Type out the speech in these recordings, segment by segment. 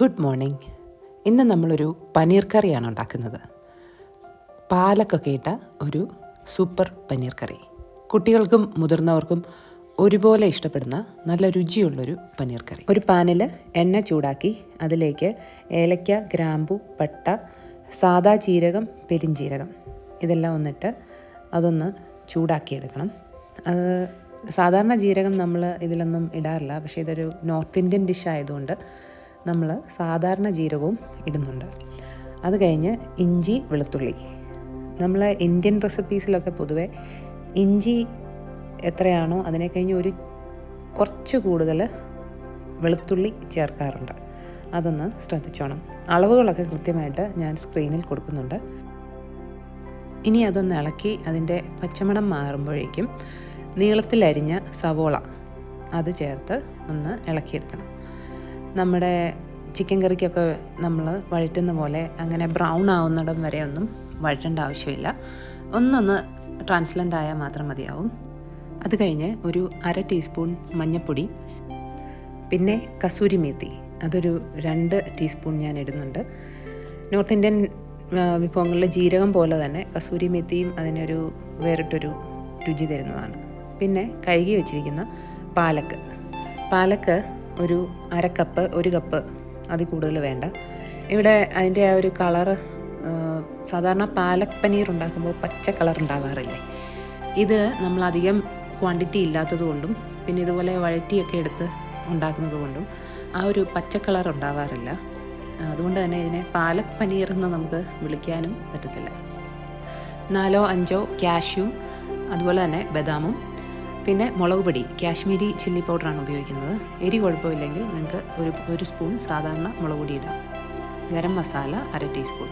Good morning. ഇന്ന് നമ്മളൊരു പനീർ കറിയാണ് ഉണ്ടാക്കുന്നത്. പാലക്കൊക്കെ ഇട്ട ഒരു സൂപ്പർ പനീർ കറി. കുട്ടികൾക്കും മുതിർന്നവർക്കും ഒരുപോലെ ഇഷ്ടപ്പെടുന്ന നല്ല രുചിയുള്ളൊരു പനീർ കറി. ഒരു പാനിൽ എണ്ണ ചൂടാക്കി അതിലേക്ക് ഏലക്ക, ഗ്രാമ്പു, പട്ട, സാദാ ജീരകം, പെരിഞ്ജീരകം ഇതെല്ലാം ഒന്നിട്ട് അതൊന്ന് ചൂടാക്കിയെടുക്കണം. സാധാരണ ജീരകം നമ്മൾ ഇതിലൊന്നും ഇടാറില്ല, പക്ഷേ ഇതൊരു നോർത്ത് ഇന്ത്യൻ ഡിഷ് ആയതുകൊണ്ട് നമ്മൾ സാധാരണ ജീരകവും ഇടുന്നുണ്ട്. അത് കഴിഞ്ഞ് ഇഞ്ചി, വെളുത്തുള്ളി. നമ്മൾ ഇന്ത്യൻ റെസിപ്പീസിലൊക്കെ പൊതുവെ ഇഞ്ചി എത്രയാണോ അതിനെ കഴിഞ്ഞ് കുറച്ച് കൂടുതൽ വെളുത്തുള്ളി ചേർക്കാറുണ്ട്. അതൊന്ന് ശ്രദ്ധിച്ചോണം. അളവുകളൊക്കെ കൃത്യമായിട്ട് ഞാൻ സ്ക്രീനിൽ കൊടുക്കുന്നുണ്ട്. ഇനി അതൊന്ന് ഇളക്കി അതിൻ്റെ പച്ചമണം മാറുമ്പോഴേക്കും നീളത്തിലരിഞ്ഞ സവോള അത് ചേർത്ത് ഒന്ന് ഇളക്കിയെടുക്കണം. നമ്മുടെ ചിക്കൻ കറിക്കൊക്കെ നമ്മൾ വഴറ്റുന്ന പോലെ അങ്ങനെ ബ്രൗൺ ആവുന്നിടം വരെ ഒന്നും വഴറ്റേണ്ട ആവശ്യമില്ല. ഒന്നൊന്ന് ട്രാൻസ്ലൻ്റ് ആയാൽ മാത്രം മതിയാവും. അത് കഴിഞ്ഞ് ഒരു 1/2 ടീസ്പൂൺ മഞ്ഞൾപ്പൊടി, പിന്നെ കസൂരി മേത്തി അതൊരു 2 ടീസ്പൂൺ ഞാൻ ഇടുന്നുണ്ട്. നോർത്ത് ഇന്ത്യൻ വിഭവങ്ങളിൽ ജീരകം പോലെ തന്നെ കസൂരി മേത്തിയും അതിനൊരു വേറിട്ടൊരു രുചി തരുന്നതാണ്. പിന്നെ കഴുകി വെച്ചിരിക്കുന്ന പാലക്ക് ഒരു 1/2 കപ്പ്, 1 കപ്പ് അതിൽ കൂടുതൽ വേണ്ട. ഇവിടെ അതിൻ്റെ ആ ഒരു കളറ്, സാധാരണ പാലക് പനീർ ഉണ്ടാക്കുമ്പോൾ പച്ച കളർ ഉണ്ടാവാറില്ലേ, ഇത് നമ്മളധികം ക്വാണ്ടിറ്റി ഇല്ലാത്തത് കൊണ്ടും പിന്നെ ഇതുപോലെ വഴറ്റിയൊക്കെ എടുത്ത് ഉണ്ടാക്കുന്നത് കൊണ്ടും ആ ഒരു പച്ച കളർ ഉണ്ടാവാറില്ല. അതുകൊണ്ട് തന്നെ ഇതിനെ പാലക് പനീർ എന്ന് നമുക്ക് വിളിക്കാനും പറ്റത്തില്ല. 4-5 കാഷ്യൂം, അതുപോലെ തന്നെ ബദാമും, പിന്നെ മുളക് പൊടി കാശ്മീരി ചില്ലി പൗഡറാണ് ഉപയോഗിക്കുന്നത്. എരി കുഴപ്പമില്ലെങ്കിൽ നിങ്ങൾക്ക് ഒരു സ്പൂൺ സാധാരണ മുളക് പൊടി ഇടാം. ഗരം മസാല 1/2 ടീസ്പൂൺ.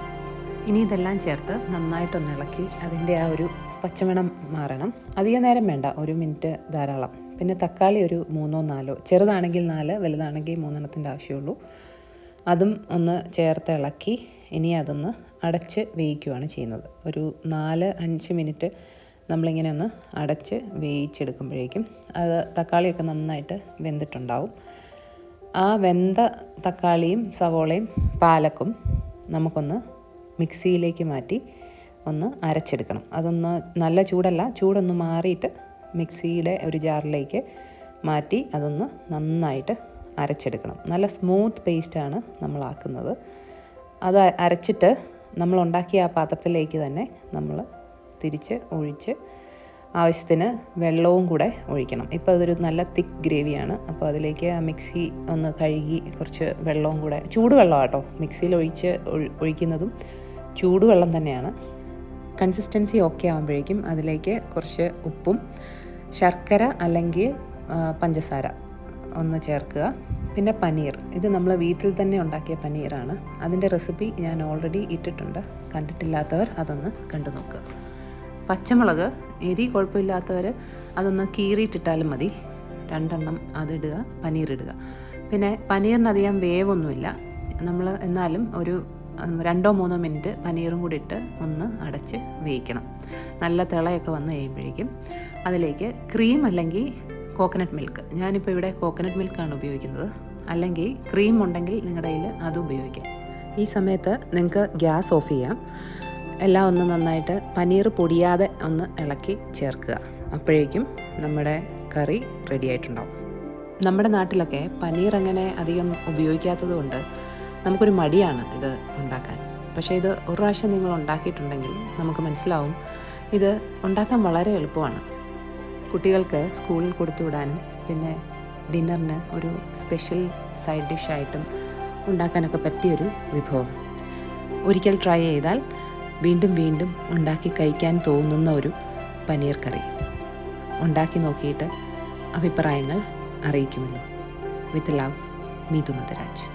ഇനി ഇതെല്ലാം ചേർത്ത് നന്നായിട്ടൊന്ന് ഇളക്കി അതിൻ്റെ ആ ഒരു പച്ചമണം മാറണം. അധികം നേരം വേണ്ട, 1 മിനിറ്റ് ധാരാളം. പിന്നെ തക്കാളി ഒരു 3-4, ചെറുതാണെങ്കിൽ 4, വലുതാണെങ്കിൽ 3 ആവശ്യമുള്ളൂ. അതും ഒന്ന് ചേർത്ത് ഇളക്കി ഇനി അതൊന്ന് അടച്ച് വേവിക്കുകയാണ് ചെയ്യുന്നത്. ഒരു 4-5 മിനിറ്റ് നമ്മളിങ്ങനെ ഒന്ന് അടച്ച് വേവിച്ചെടുക്കുമ്പോഴേക്കും അത് തക്കാളിയൊക്കെ നന്നായിട്ട് വെന്തിട്ടുണ്ടാവും. ആ വെന്ത തക്കാളിയും സവോളയും പാലക്കും നമുക്കൊന്ന് മിക്സിയിലേക്ക് മാറ്റി ഒന്ന് അരച്ചെടുക്കണം. അതൊന്ന് നല്ല ചൂടൊന്ന് മാറിയിട്ട് മിക്സിയുടെ ഒരു ജാറിലേക്ക് മാറ്റി അതൊന്ന് നന്നായിട്ട് അരച്ചെടുക്കണം. നല്ല സ്മൂത്ത് പേസ്റ്റാണ് നമ്മളാക്കുന്നത്. അത് അരച്ചിട്ട് നമ്മളുണ്ടാക്കിയ ആ പാത്രത്തിലേക്ക് തന്നെ നമ്മൾ തിരിച്ച് ഒഴിച്ച് ആവശ്യത്തിന് വെള്ളവും കൂടെ ഒഴിക്കണം. ഇപ്പോൾ അതൊരു നല്ല തിക്ക് ഗ്രേവിയാണ്. അപ്പോൾ അതിലേക്ക് ആ മിക്സി ഒന്ന് കഴുകി കുറച്ച് വെള്ളവും കൂടെ, ചൂടുവെള്ളം കേട്ടോ, മിക്സിയിൽ ഒഴിക്കുന്നതും ചൂടുവെള്ളം തന്നെയാണ്. കൺസിസ്റ്റൻസി ഓക്കെ ആകുമ്പോഴേക്കും അതിലേക്ക് കുറച്ച് ഉപ്പും ശർക്കര അല്ലെങ്കിൽ പഞ്ചസാര ഒന്ന് ചേർക്കുക. പിന്നെ പനീർ, ഇത് നമ്മൾ വീട്ടിൽ തന്നെ ഉണ്ടാക്കിയ പനീറാണ്. അതിൻ്റെ റെസിപ്പി ഞാൻ ഓൾറെഡി ഇട്ടിട്ടുണ്ട്. കണ്ടിട്ടില്ലാത്തവർ അതൊന്ന് കണ്ടു നോക്കുക. പച്ചമുളക്, എരി കുഴപ്പമില്ലാത്തവർ അതൊന്ന് കീറിയിട്ടിട്ടാലും മതി. 2 അതിടുക, പനീറിടുക. പിന്നെ പനീറിനധികം വേവൊന്നുമില്ല. നമ്മൾ എന്നാലും ഒരു 2-3 മിനിറ്റ് പനീറും കൂടി ഇട്ട് ഒന്ന് അടച്ച് വേവിക്കണം. നല്ല തിളയൊക്കെ വന്നു കഴിയുമ്പോഴേക്കും അതിലേക്ക് ക്രീം അല്ലെങ്കിൽ കോക്കനട്ട് മിൽക്ക്, ഞാനിപ്പോൾ ഇവിടെ കോക്കനട്ട് മിൽക്കാണ് ഉപയോഗിക്കുന്നത്. അല്ലെങ്കിൽ ക്രീം ഉണ്ടെങ്കിൽ നിങ്ങളുടെ കയ്യിൽ അത് ഉപയോഗിക്കാം. ഈ സമയത്ത് നിങ്ങൾക്ക് ഗ്യാസ് ഓഫ് ചെയ്യാം. എല്ലാം ഒന്ന് നന്നായിട്ട് പനീർ പൊടിയാതെ ഒന്ന് ഇളക്കി ചേർക്കുക. അപ്പോഴേക്കും നമ്മുടെ കറി റെഡി ആയിട്ടുണ്ടാവും. നമ്മുടെ നാട്ടിലൊക്കെ പനീർ അങ്ങനെ അധികം ഉപയോഗിക്കാത്തത് കൊണ്ട് നമുക്കൊരു മടിയാണ് ഇത് ഉണ്ടാക്കാൻ. പക്ഷേ ഇത് ഒരു പ്രാവശ്യം നിങ്ങൾ ഉണ്ടാക്കിയിട്ടുണ്ടെങ്കിൽ നമുക്ക് മനസ്സിലാവും ഇത് ഉണ്ടാക്കാൻ വളരെ എളുപ്പമാണ്. കുട്ടികൾക്ക് സ്കൂളിൽ കൊടുത്തു വിടാനും പിന്നെ ഡിന്നറിന് ഒരു സ്പെഷ്യൽ സൈഡ് ഡിഷായിട്ടും ഉണ്ടാക്കാനൊക്കെ പറ്റിയൊരു വിഭവം. ഒരിക്കൽ ട്രൈ ചെയ്താൽ വീണ്ടും വീണ്ടും ഉണ്ടാക്കി കഴിക്കാൻ തോന്നുന്ന ഒരു പനീർ കറി. ഉണ്ടാക്കി നോക്കിയിട്ട് അഭിപ്രായങ്ങൾ അറിയിക്കുമല്ലോ. With love, Meethu Madhuraj.